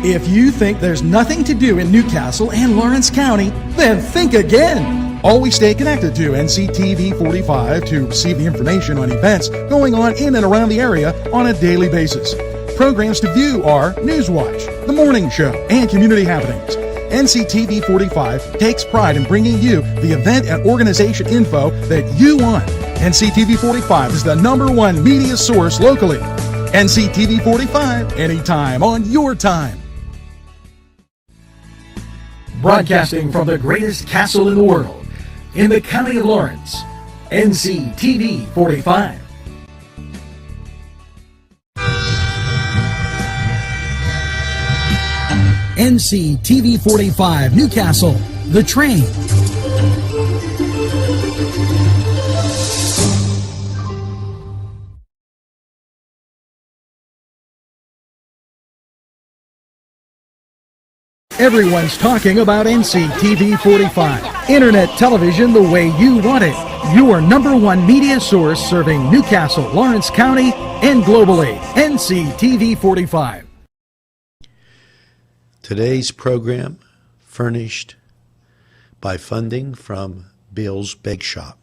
If you think there's nothing to do in Newcastle and Lawrence County, then think again. Always stay connected to NCTV45 to receive the information on events going on in and around the area on a daily basis. Programs to view are Newswatch, The Morning Show, and Community Happenings. NCTV45 takes pride in bringing you the event and organization info that you want. NCTV45 is the #1 media source locally. NCTV45, anytime on your time. Broadcasting from the greatest castle in the world, in the county of Lawrence, NCTV45. NCTV45 Newcastle, The Train. Everyone's talking about NCTV45. Internet television the way you want it. Your #1 media source serving Newcastle, Lawrence County, and globally. NCTV45. Today's program furnished by funding from Bill's Bake Shop,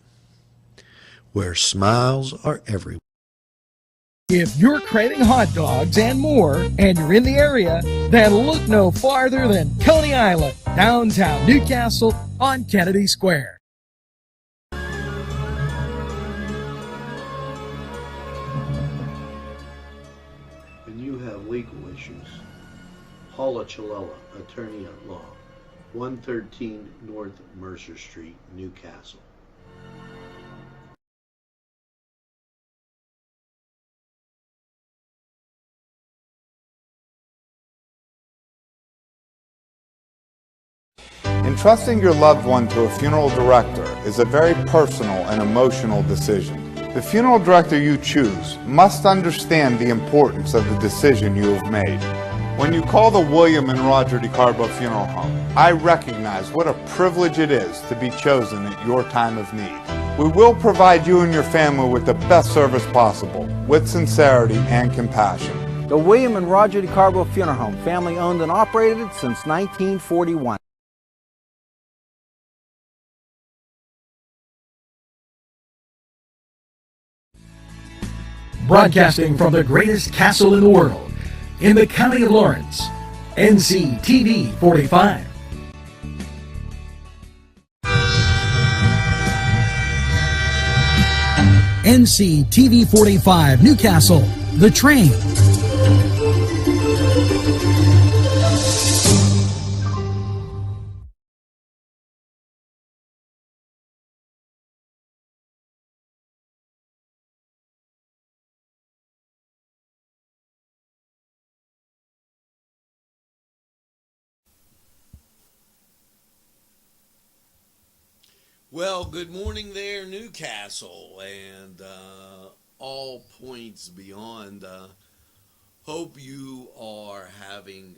where smiles are everywhere. If you're craving hot dogs and more, and you're in the area, then look no farther than Coney Island, downtown Newcastle on Kennedy Square. When you have legal issues, Paula Chalella, attorney at law, 113 North Mercer Street, Newcastle. Entrusting your loved one to a funeral director is a very personal and emotional decision. The funeral director you choose must understand the importance of the decision you have made. When you call the William and Roger DeCarbo Funeral Home, I recognize what a privilege it is to be chosen at your time of need. We will provide you and your family with the best service possible, with sincerity and compassion. The William and Roger DeCarbo Funeral Home, family owned and operated since 1941. Broadcasting from the greatest castle in the world, in the county of Lawrence, NCTV45. NCTV45 Newcastle, The Train. Well, good morning there, Newcastle, and all points beyond. Hope you are having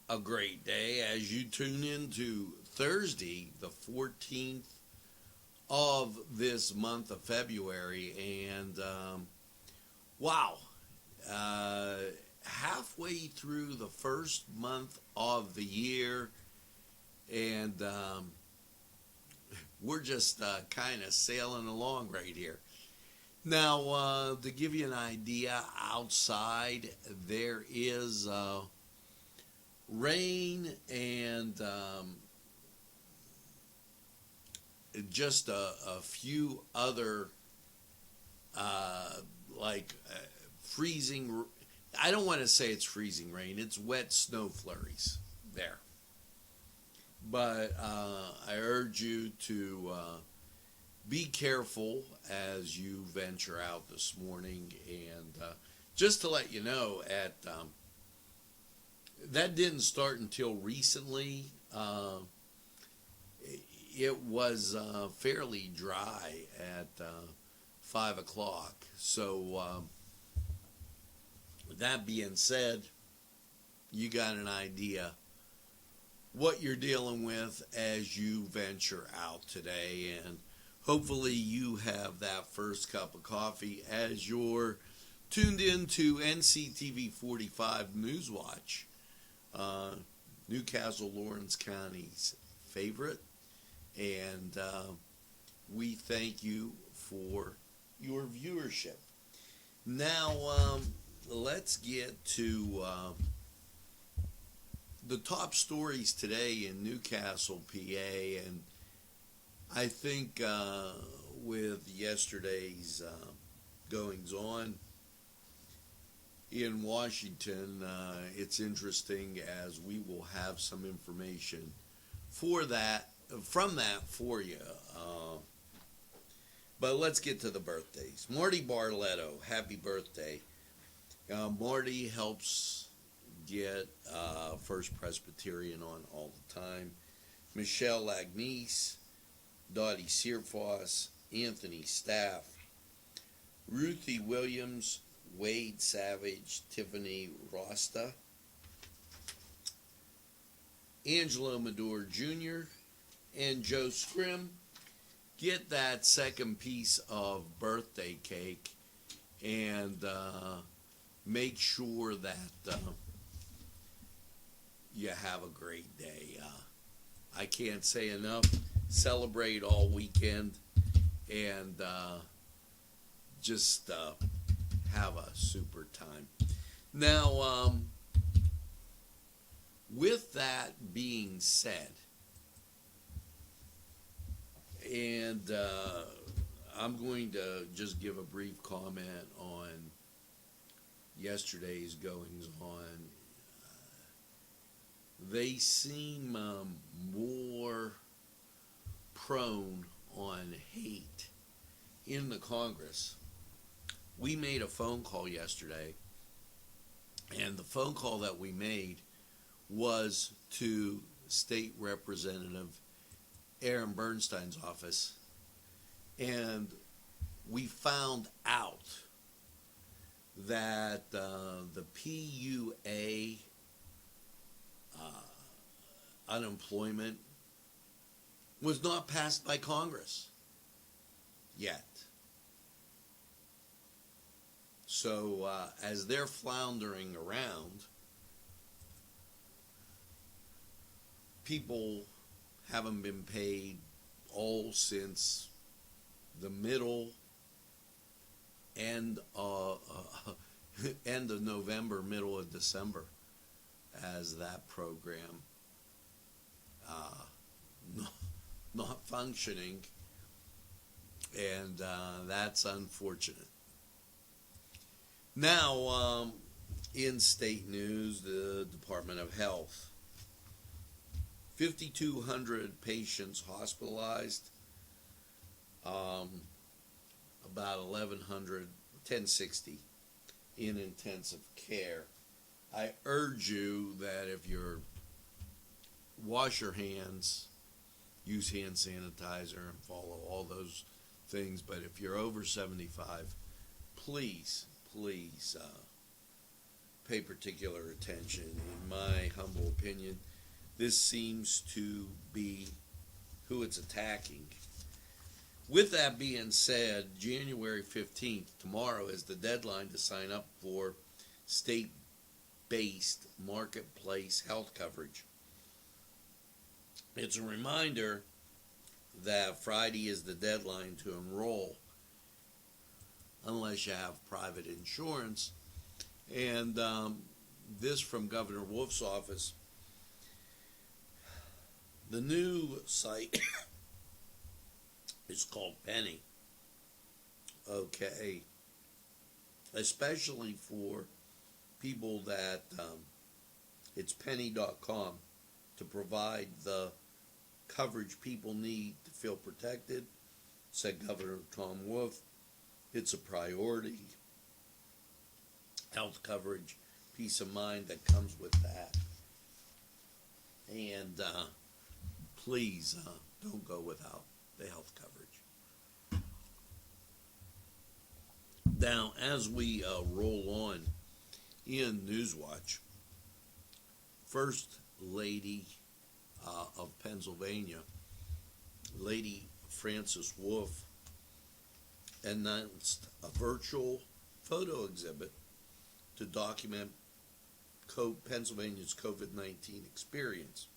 a great day as you tune in to Thursday, the 14th of this month of February. And wow, halfway through the first month of the year, and we're just kind of sailing along right here. Now, to give you an idea, outside there is rain and just a few other freezing. I don't want to say it's freezing rain. It's wet snow flurries there. But I urge you to be careful as you venture out this morning. And just to let you know, that didn't start until recently. It was fairly dry at 5 o'clock. So that being said, you got an idea what you're dealing with as you venture out today, and hopefully you have that first cup of coffee as you're tuned in to NCTV45 Newswatch. Newcastle, Lawrence County's favorite, and we thank you for your viewership. Now, let's get to the top stories today in Newcastle, PA, and I think with yesterday's goings on in Washington, it's interesting as we will have some information from that for you. But let's get to the birthdays. Marty Barletto, happy birthday. Marty helps get First Presbyterian on all the time. Michelle Agnese, Dottie Searfoss, Anthony Staff, Ruthie Williams, Wade Savage, Tiffany Rosta, Angelo Medor Jr., and Joe Scrim. Get that second piece of birthday cake and make sure that you have a great day. I can't say enough. Celebrate all weekend and just have a super time. Now, with that being said, and I'm going to just give a brief comment on yesterday's goings on. They seem more prone on hate in the Congress. We made a phone call yesterday, and the phone call that we made was to State Representative Aaron Bernstein's office, and we found out that the PUA unemployment was not passed by Congress yet. So as they're floundering around, people haven't been paid all since the end of November, middle of December, as that program not functioning, and that's unfortunate. Now, in state news, the Department of Health, 5,200 patients hospitalized, about 1,060 in intensive care. I urge you that if you're wash your hands, use hand sanitizer, and follow all those things. But if you're over 75, please pay particular attention. In my humble opinion, this seems to be who it's attacking. With that being said, January 15th, tomorrow, is the deadline to sign up for state-based marketplace health coverage. It's a reminder that Friday is the deadline to enroll, unless you have private insurance. And this from Governor Wolf's office. The new site is called Penny. Okay. Especially for people that it's penny.com to provide the coverage people need to feel protected. Said Governor Tom Wolf, it's a priority. Health coverage, peace of mind that comes with that. And please don't go without the health coverage. Now, as we roll on in Newswatch, First Lady of Pennsylvania, Lady Frances Wolf, announced a virtual photo exhibit to document Pennsylvania's COVID-19 experience.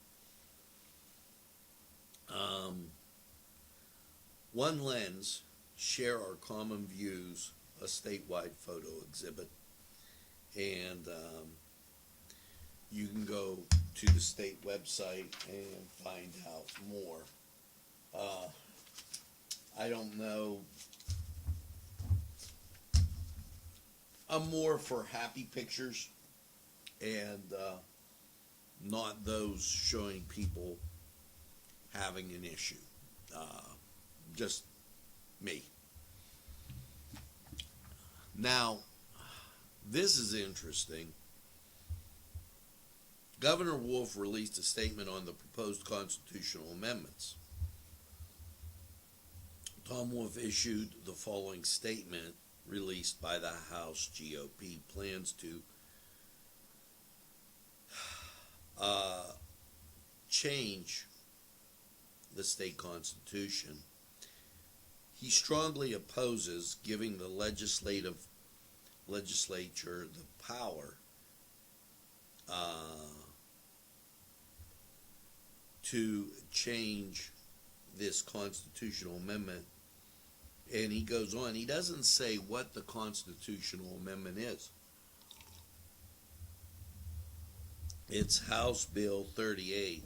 One Lens, Share Our Common Views, a statewide photo exhibit. And you can go to the state website and find out more. I don't know. I'm more for happy pictures and not those showing people having an issue. Just me. Now, this is interesting. Governor Wolf released a statement on the proposed constitutional amendments. Tom Wolf issued the following statement released by the House GOP: plans to change the state constitution. He strongly opposes giving the legislature the power to change this constitutional amendment. And he goes on, he doesn't say what the constitutional amendment is. It's House Bill 38,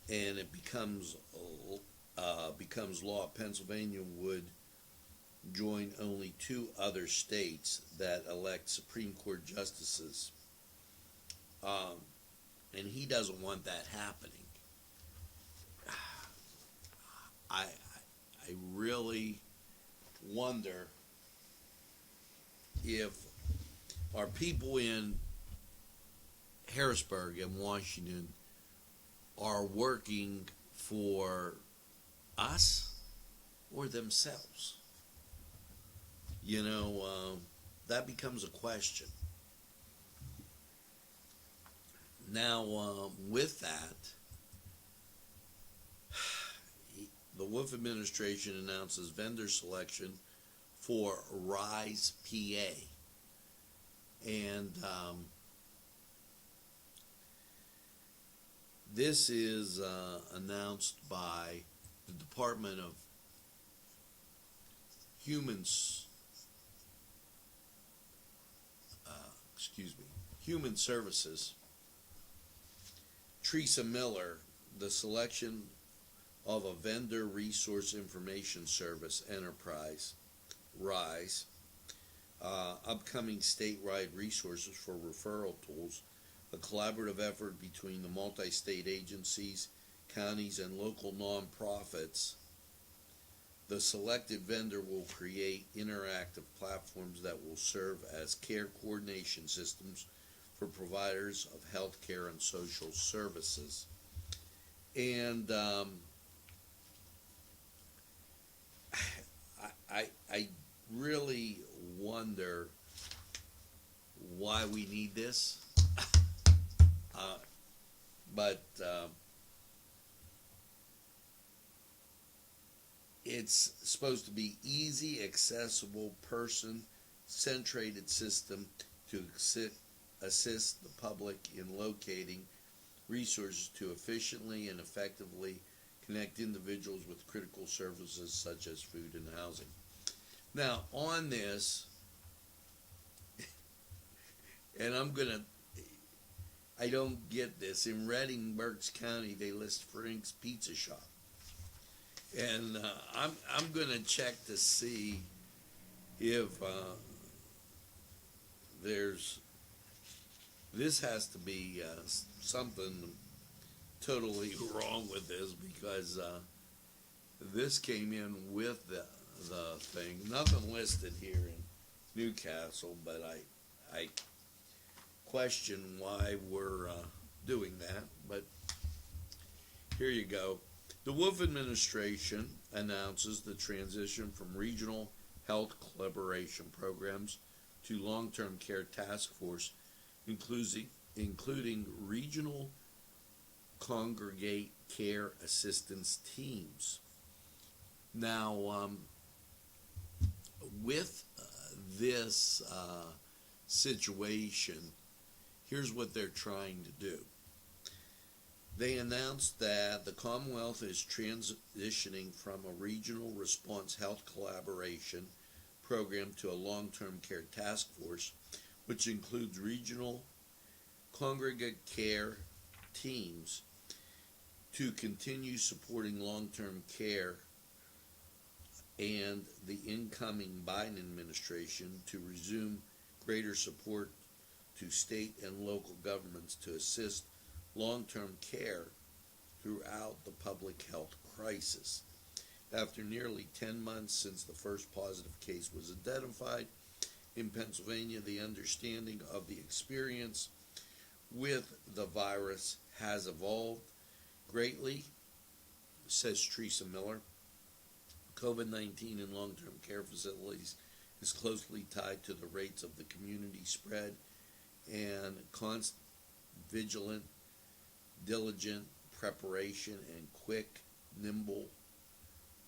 and it becomes law. Pennsylvania would join only 2 other states that elect Supreme Court justices. And he doesn't want that happening. I really wonder if our people in Harrisburg and Washington are working for us or themselves. You know, that becomes a question. Now, with that, the Wolf administration announces vendor selection for RISE PA. And this is announced by the Department of Human Services. Teresa Miller, the selection of a vendor resource information service enterprise, RISE, upcoming statewide resources for referral tools, a collaborative effort between the multi-state agencies, counties, and local nonprofits. The selected vendor will create interactive platforms that will serve as care coordination systems for providers of health care and social services. And I really wonder why we need this. But it's supposed to be easy, accessible, person-centered system to assist the public in locating resources to efficiently and effectively connect individuals with critical services such as food and housing. Now, on this, and I don't get this. In Reading, Berks County, they list Frank's Pizza Shop. And I'm going to check to see if this has to be something totally wrong with this, because this came in with the thing. Nothing listed here in Newcastle, but I question why we're doing that. But here you go. The Wolf administration announces the transition from regional health collaboration programs to long-term care task force, including regional congregate care assistance teams. Now, with this situation, Here's what they're trying to do. They announced that the Commonwealth is transitioning from a regional response health collaboration program to a long-term care task force, which includes regional congregate care teams to continue supporting long-term care, and the incoming Biden administration to resume greater support to state and local governments to assist long-term care throughout the public health crisis. After nearly 10 months since the first positive case was identified in Pennsylvania, the understanding of the experience with the virus has evolved greatly, says Teresa Miller. COVID-19 in long-term care facilities is closely tied to the rates of the community spread, and constant, vigilant, diligent preparation and quick, nimble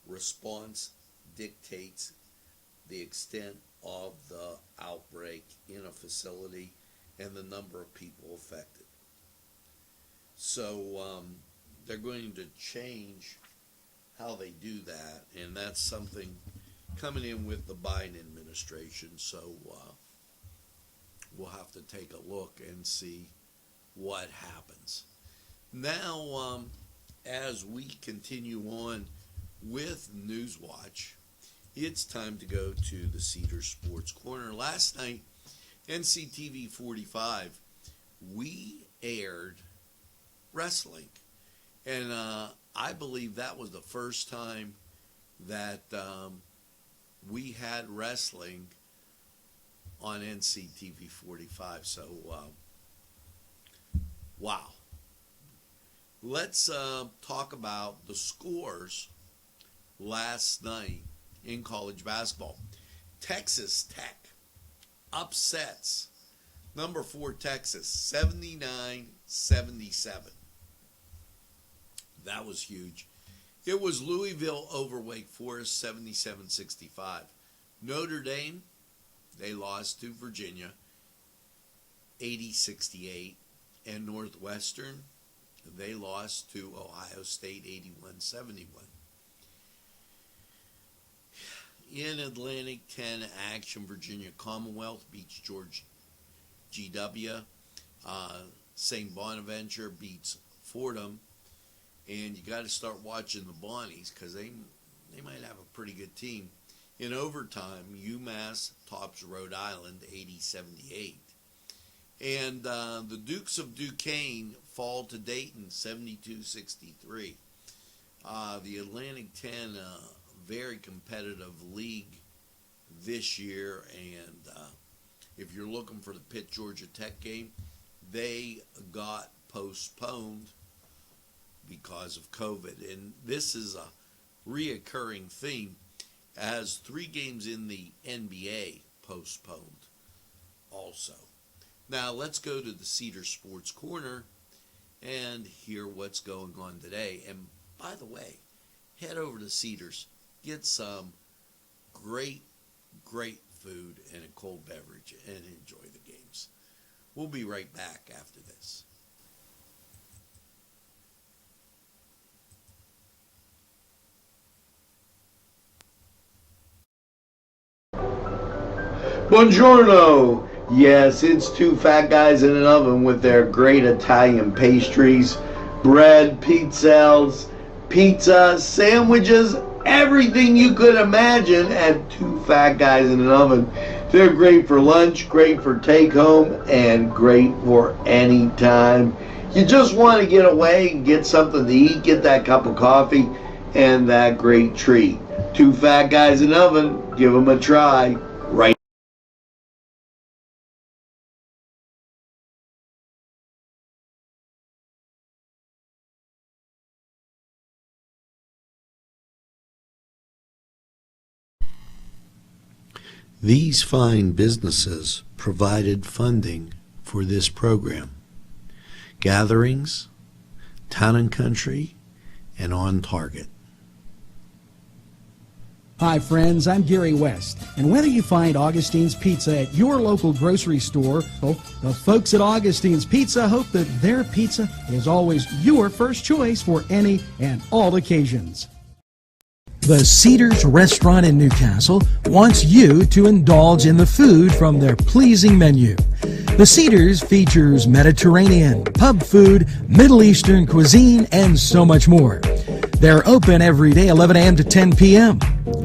response dictates the extent of the outbreak in a facility and the number of people affected. So they're going to change how they do that, and that's something coming in with the Biden administration. So we'll have to take a look and see what happens. Now, as we continue on with Newswatch, it's time to go to the Cedar Sports Corner. Last night, Nctv45, we aired wrestling, and I believe that was the first time that we had wrestling on Nctv45. So, wow. Let's talk about the scores last night in college basketball. Texas Tech upsets number 4 Texas 79-77. That was huge. It was Louisville over Wake Forest 77-65. Notre Dame, they lost to Virginia 80-68, and Northwestern, they lost to Ohio State 81-71. In Atlantic 10 action, Virginia Commonwealth beats George GW. St. Bonaventure beats Fordham. And you got to start watching the Bonnies because they might have a pretty good team. In overtime, UMass tops Rhode Island 80-78. And the Dukes of Duquesne fall to Dayton 72-63. The Atlantic 10, very competitive league this year, and if you're looking for the Pitt Georgia Tech game, they got postponed because of COVID. And this is a reoccurring theme as 3 games in the NBA postponed also. Now let's go to the Cedar Sports Corner and hear what's going on today. And by the way, head over to Cedars, get some great food and a cold beverage and enjoy the games. We'll be right back after this. Buongiorno! Yes, it's 2 fat guys in an oven with their great Italian pastries, bread, pizzelles, pizza, sandwiches, everything you could imagine at 2 fat guys in an oven. They're great for lunch, great for take home, and great for any time. You just want to get away and get something to eat, get that cup of coffee, and that great treat. 2 fat guys in an oven, give them a try. Right. These fine businesses provided funding for this program. Gatherings, Town and Country, and On Target. Hi friends, I'm Gary West, and whether you find Augustine's Pizza at your local grocery store, well, the folks at Augustine's Pizza hope that their pizza is always your first choice for any and all occasions. The Cedars Restaurant in Newcastle wants you to indulge in the food from their pleasing menu. The Cedars features Mediterranean, pub food, Middle Eastern cuisine, and so much more. They're open every day, 11 a.m. to 10 p.m.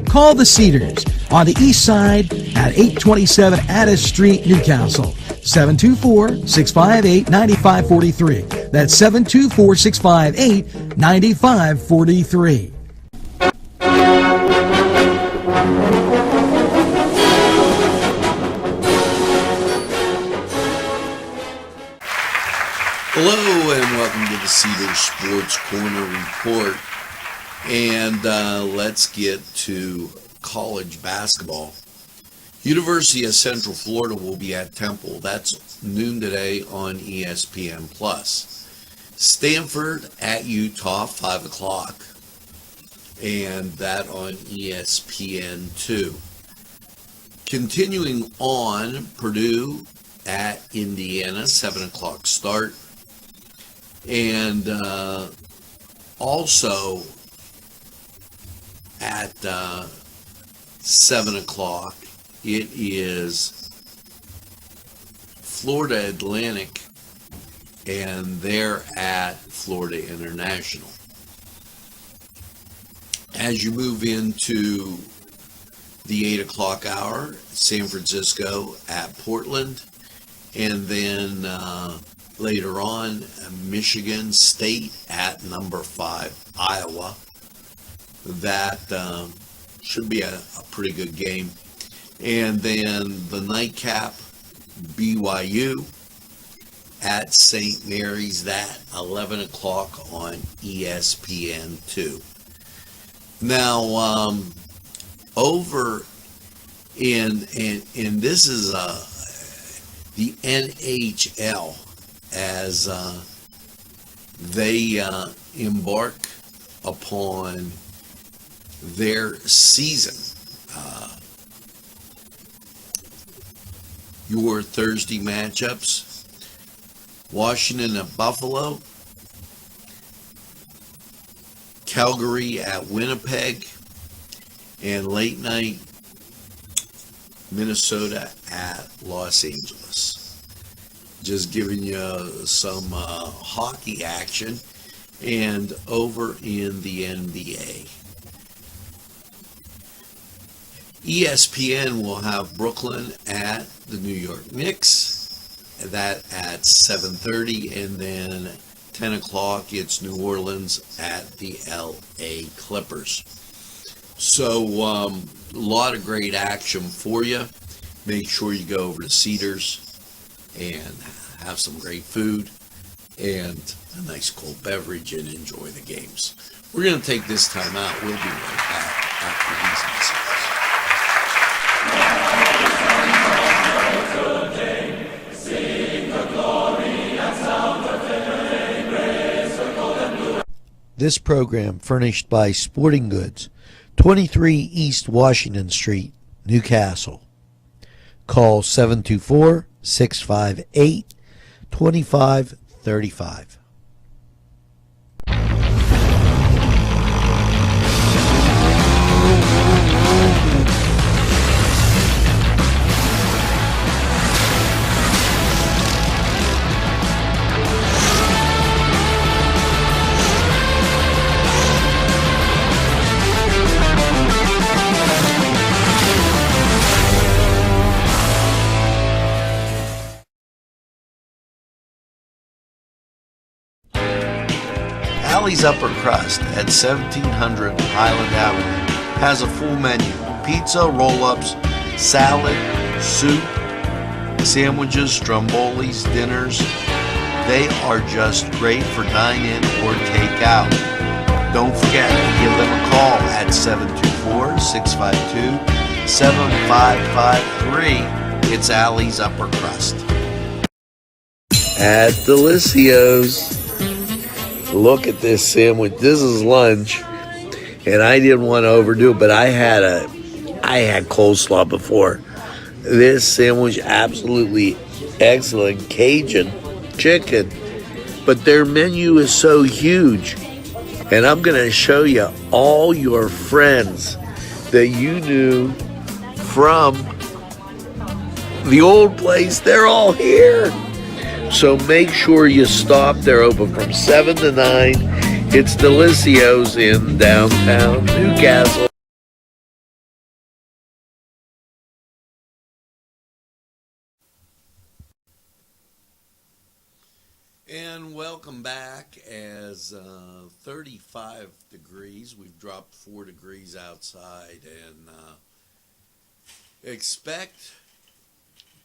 Call the Cedars on the east side at 827 Addis Street, Newcastle. 724-658-9543. That's 724-658-9543. Hello and welcome to the Cedar Sports Corner Report. And let's get to college basketball. University of Central Florida will be at Temple. That's noon today on ESPN+. Stanford at Utah, 5 o'clock. And that on ESPN2. Continuing on, Purdue at Indiana, 7 o'clock start. And also at 7 o'clock, it is Florida Atlantic, and they're at Florida International. As you move into the 8 o'clock hour, San Francisco at Portland, and then later on, Michigan State at number 5, Iowa. That should be a pretty good game. And then the nightcap, BYU at St. Mary's, that 11 o'clock on ESPN2. Now, over in this is the NHL, as they embark upon their season. Your Thursday matchups: Washington at Buffalo, Calgary at Winnipeg, and late night Minnesota at Los Angeles. Just giving you some hockey action. And over in the NBA, ESPN will have Brooklyn at the New York Knicks, that at 7:30, and then 10 o'clock it's New Orleans at the LA Clippers. So a lot of great action for you. Make sure you go over to Cedars and have some great food and a nice cold beverage and enjoy the games. We're going to take this time out. We'll be right back after these messages. This program furnished by Sporting Goods, 23 East Washington Street, Newcastle. Call 724-658-2535. Alley's Upper Crust at 1700 Highland Avenue has a full menu: pizza, roll-ups, salad, soup, sandwiches, strombolis, dinners. They are just great for dine-in or take-out. Don't forget to give them a call at 724-652-7553. It's Alley's Upper Crust. At Delicios. Look at this sandwich. This is lunch. and I didn't want to overdo it, but I had coleslaw before. This sandwich, absolutely excellent. Cajun chicken, but their menu is so huge. And I'm going to show you all your friends that you knew from the old place. They're all here. So make sure you stop. They're open from 7 to 9. It's Delicios in downtown Newcastle. And welcome back. As 35 degrees, we've dropped 4 degrees outside, and expect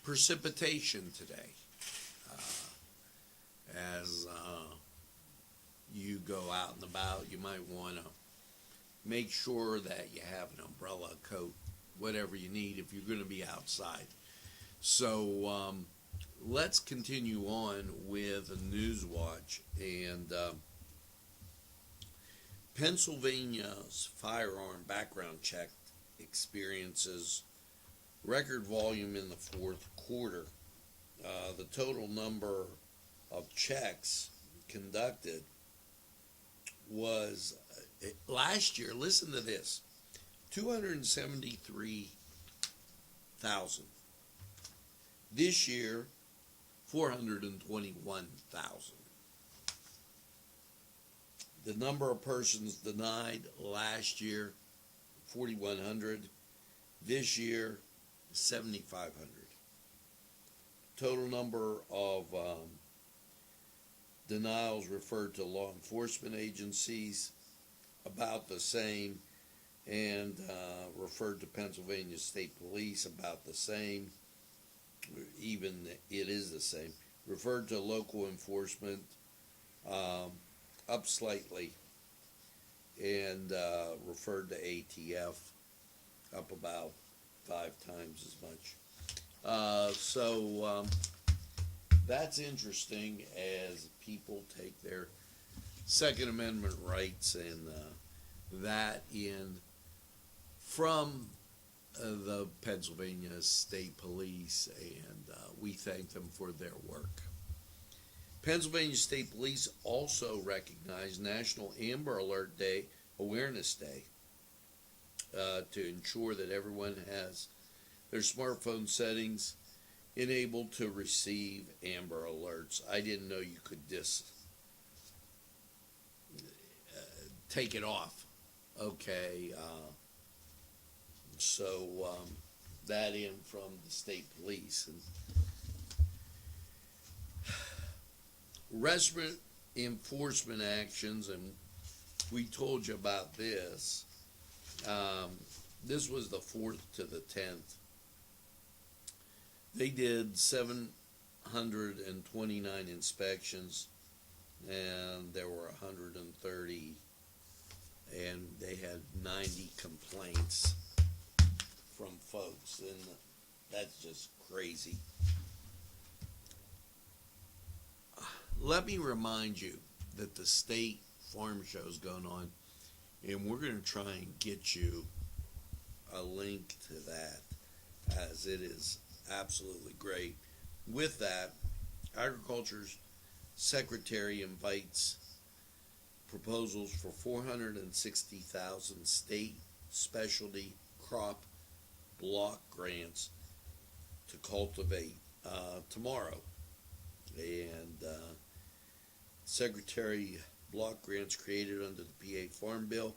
precipitation today. As you go out and about, you might want to make sure that you have an umbrella, coat, whatever you need if you're going to be outside. So let's continue on with a Newswatch. And Pennsylvania's firearm background check experiences record volume in the fourth quarter. The total number of checks conducted was last year, listen to this, 273,000. This year, 421,000. The number of persons denied last year, 4,100. This year, 7,500. Total number of denials referred to law enforcement agencies, about the same, and referred to Pennsylvania State Police, about the same. Even it is the same. Referred to local enforcement, up slightly, and referred to ATF, up about 5 times as much. So that's interesting as people take their Second Amendment rights and that in from the Pennsylvania State Police, and we thank them for their work. Pennsylvania State Police also recognized National Amber Alert Day, Awareness Day, to ensure that everyone has their smartphone settings enabled to receive Amber Alerts. I didn't know you could take it off. Okay, so that in from the state police. And restaurant enforcement actions, and we told you about this. This was the 4th to the 10th. They did 729 inspections, and there were 130, and they had 90 complaints from folks, and that's just crazy. Let me remind you that the state farm show is going on, and we're going to try and get you a link to that, as it is absolutely great. With that, Agriculture's Secretary invites proposals for 460,000 state specialty crop block grants to cultivate tomorrow. And Secretary block grants created under the PA Farm Bill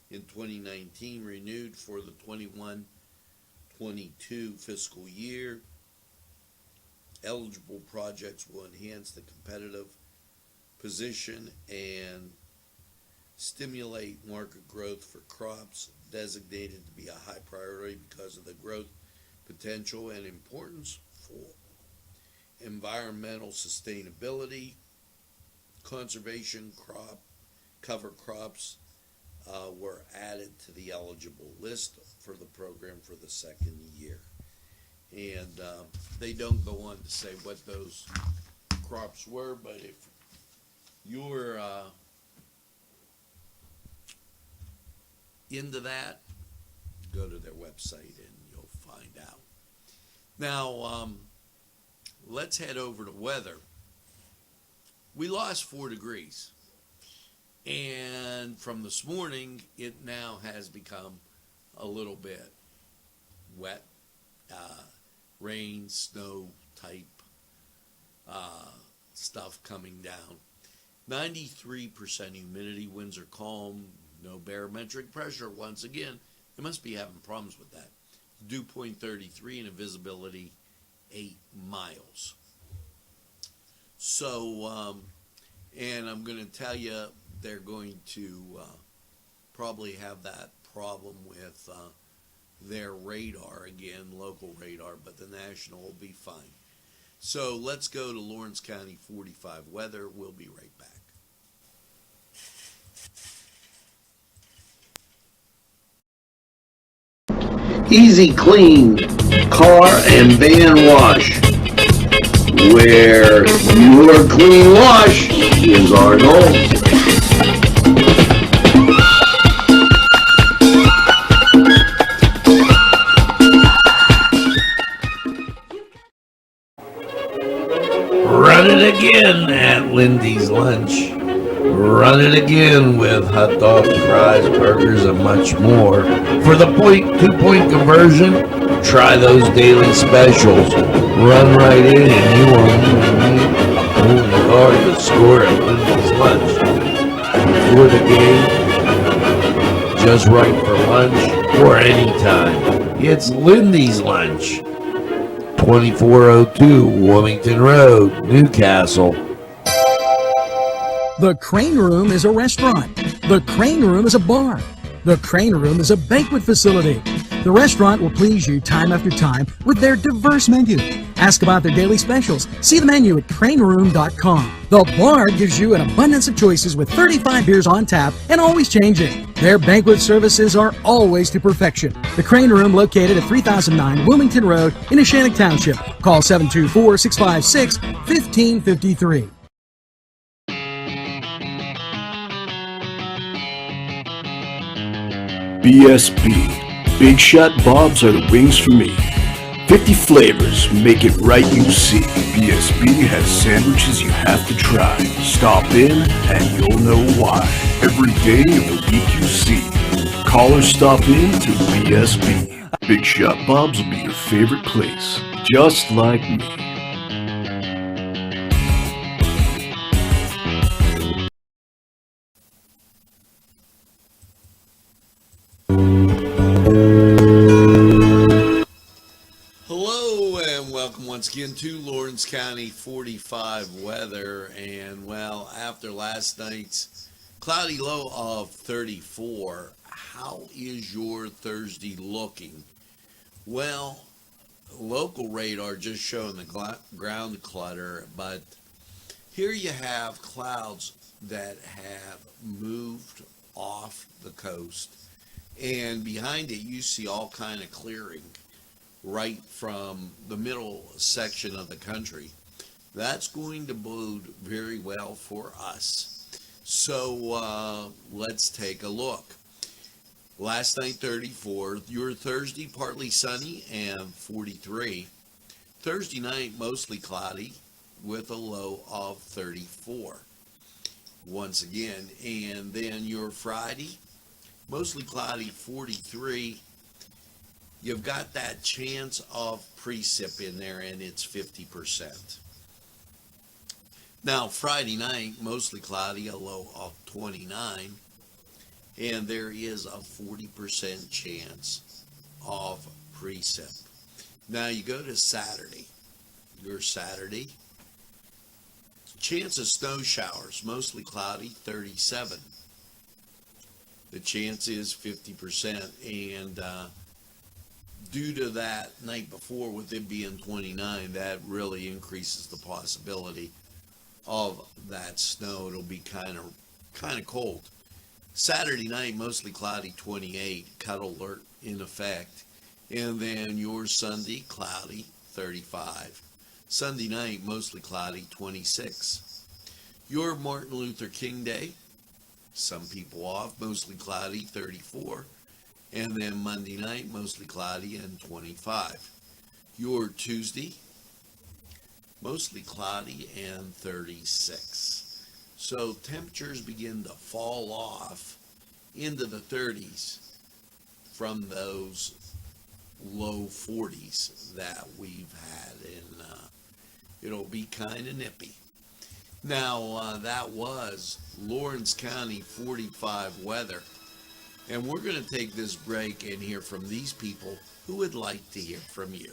in 2019 renewed for the 21-22 fiscal year. Eligible projects will enhance the competitive position and stimulate market growth for crops designated to be a high priority because of the growth potential and importance for environmental sustainability. Conservation cover crops were added to the eligible list for the program for the second year. And they don't go on to say what those crops were, but if you're into that, go to their website and you'll find out. Now, let's head over to weather. We lost 4 degrees. And from this morning, it now has become a little bit wet, rain, snow type stuff coming down. 93% humidity, winds are calm, no barometric pressure. Once again, they must be having problems with that. Dew point 33 and a visibility 8 miles. So, and I'm going to tell you, they're going to probably have that problem with their radar again, local radar, but the national will be fine. So let's go to Lawrence County 45 weather. We'll be right back. Easy Clean Car and Van Wash, where your clean wash is our goal. Run it again at Lindy's Lunch. Run it again with hot dogs, fries, burgers, and much more. For the 2-point conversion, try those daily specials. Run right in and you won't even need hard to score at Lindy's Lunch. For the game, just right for lunch, or anytime. It's Lindy's Lunch. 2402 Wilmington Road, Newcastle. The Crane Room is a restaurant. The Crane Room is a bar. The Crane Room is a banquet facility. The restaurant will please you time after time with their diverse menu. Ask about their daily specials. See the menu at craneroom.com. The bar gives you an abundance of choices with 35 beers on tap and always changing. Their banquet services are always to perfection. The Crane Room, located at 3009 Wilmington Road in Neshannock Township. Call 724-656-1553. BSB. Big Shot Bobs are the wings for me. 50 flavors, make it right, you see. BSB has sandwiches you have to try. Stop in and you'll know why. Every day of the week you see. Call or stop in to BSB. Big Shot Bobs will be your favorite place, just like me. Once again to Lawrence County 45 weather, and well, after last night's cloudy low of 34, how is your Thursday looking? Well, local radar just showing the ground clutter, but here you have clouds that have moved off the coast, and behind it you see all kind of clearing right from the middle section of the country. That's going to bode very well for us. So let's take a look. Last night 34, your Thursday partly sunny and 43. Thursday night mostly cloudy with a low of 34. Once again, and then your Friday mostly cloudy 43. You've got that chance of precip in there, and it's 50%. Now, Friday night, mostly cloudy, a low of 29, and there is a 40% chance of precip. Now, you go to Saturday. Your Saturday, chance of snow showers, mostly cloudy, 37. The chance is 50%, and due to that night before, with it being 29, that really increases the possibility of that snow. It'll be kind of cold. Saturday night, mostly cloudy, 28, cut alert in effect. And then your Sunday, cloudy, 35. Sunday night, mostly cloudy, 26. Your Martin Luther King Day, some people off, mostly cloudy, 34. And then Monday night, mostly cloudy and 25. Your Tuesday, mostly cloudy and 36. So temperatures begin to fall off into the 30s from those low 40s that we've had, and it'll be kind of nippy. Now, that was Lawrence County 45 weather, and we're going to take this break and hear from these people who would like to hear from you.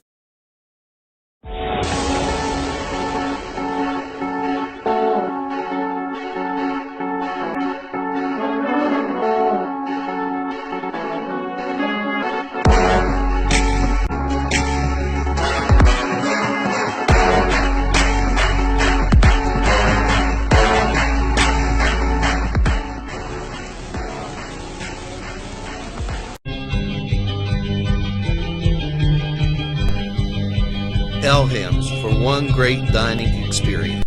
Elham's for one great dining experience.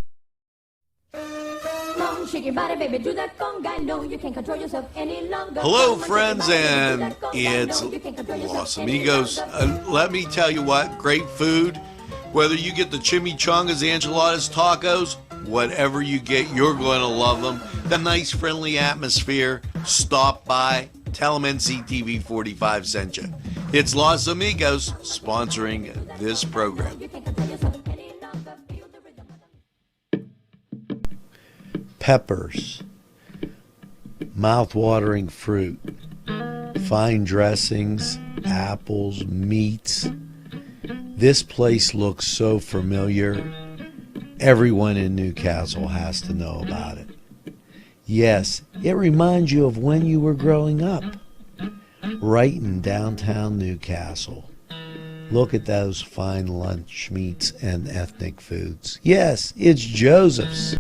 Hello, friends, and it's Los Amigos. Let me tell you what, great food. Whether you get the chimichangas, enchiladas, tacos, whatever you get, you're going to love them. The nice, friendly atmosphere. Stop by. Tell them NCTV45 sent you. It's Los Amigos sponsoring this program. Peppers, mouth-watering fruit, fine dressings, apples, meats. This place looks so familiar. Everyone in Newcastle has to know about it. Yes, it reminds you of when you were growing up, right in downtown Newcastle. Look at those fine lunch meats and ethnic foods. Yes, it's Joseph's.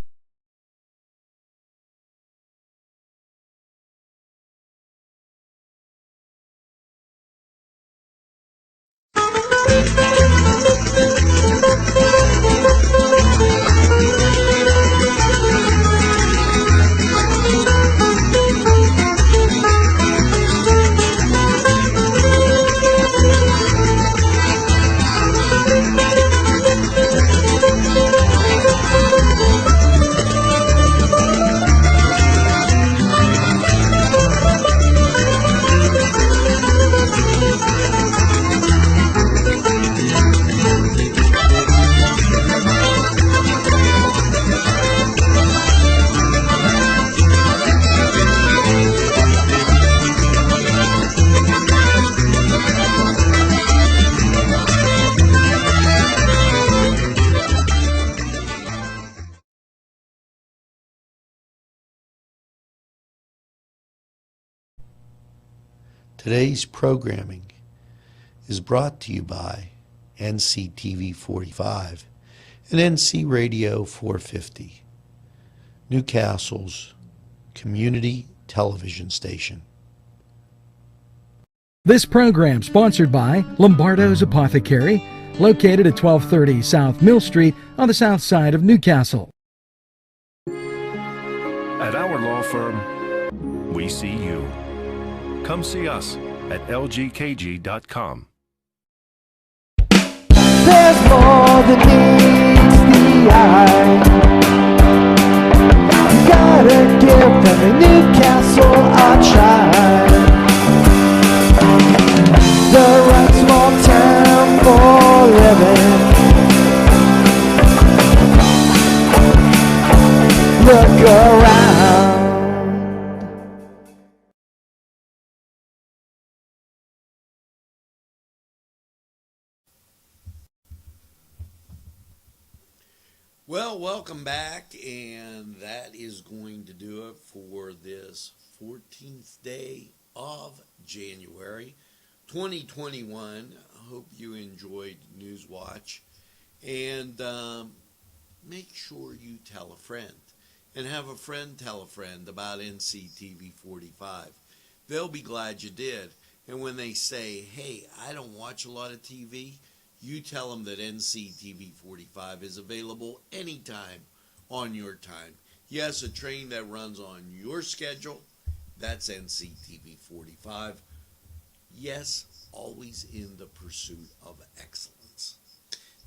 Today's programming is brought to you by NCTV45 and NC Radio 450, Newcastle's community television station. This program sponsored by Lombardo's Apothecary, located at 1230 South Mill Street on the south side of Newcastle. At our law firm, we see you. Come see us at lgkg.com. There's more than meets the eye. You gotta give them a Newcastle a try. The right small town for living. Look around. Well, welcome back, and that is going to do it for this 14th day of January 2021. I hope you enjoyed Newswatch, and make sure you tell a friend, and have a friend tell a friend about NCTV45. They'll be glad you did, and when they say, hey, I don't watch a lot of TV, you tell them that NCTV45 is available anytime on your time. Yes, a train that runs on your schedule, that's NCTV45. Yes, always in the pursuit of excellence.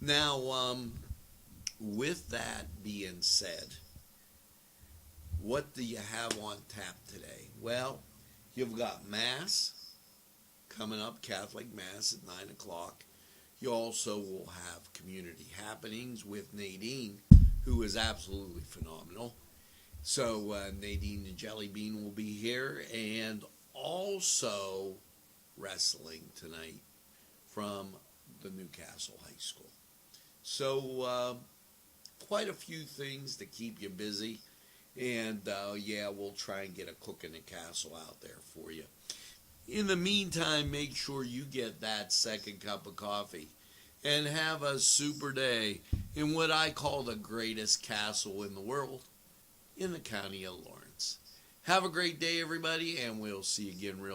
Now, with that being said, what do you have on tap today? Well, you've got Mass coming up, Catholic Mass at 9 o'clock. You also will have community happenings with Nadine, who is absolutely phenomenal. So Nadine the Jelly Bean will be here, and also wrestling tonight from the Newcastle High School. So quite a few things to keep you busy, and yeah, we'll try and get a cook in the castle out there for you. In the meantime, make sure you get that second cup of coffee and have a super day in what I call the greatest castle in the world, in the county of Lawrence. Have a great day, everybody, and we'll see you again real